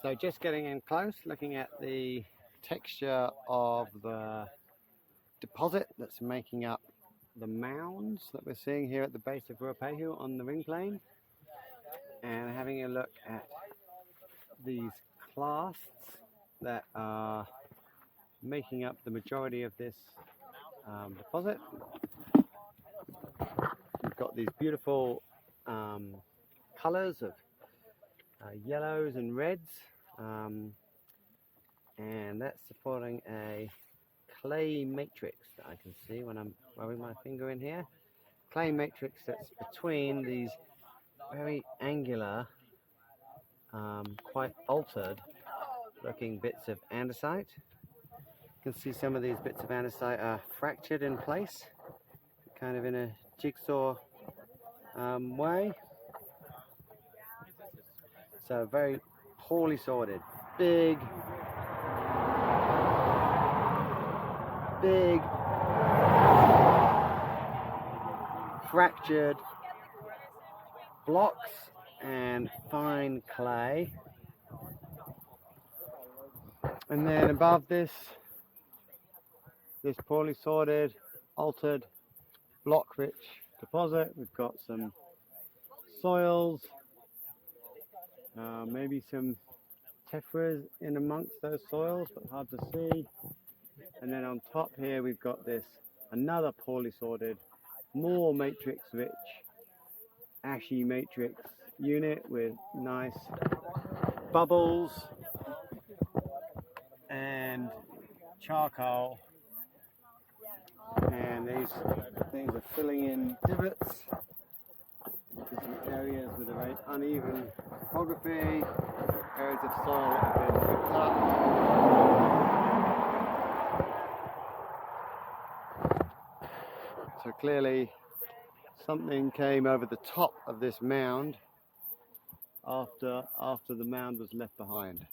So just getting in close, looking at the texture of the deposit that's making up the mounds that we're seeing here at the base of Ruapehu on the ring plain, and having a look at these clasts that are making up the majority of this deposit. We've got these beautiful colours of yellows and reds, and that's supporting a clay matrix that I can see when I'm rubbing my finger in here. Clay matrix that's between these very angular, quite altered looking bits of andesite. You can see some of these bits of andesite are fractured in place, kind of in a jigsaw way. So very poorly sorted, big fractured blocks and fine clay. And then above this poorly sorted, altered, block-rich deposit, we've got some soils, maybe some tephras in amongst those soils, but hard to see. And then on top here we've got this another poorly sorted, more matrix-rich, ashy matrix unit with nice bubbles and charcoal, and these things are filling in divots into some areas with a very uneven topography, areas of soil that have been ripped up. So clearly something came over the top of this mound after the mound was left behind.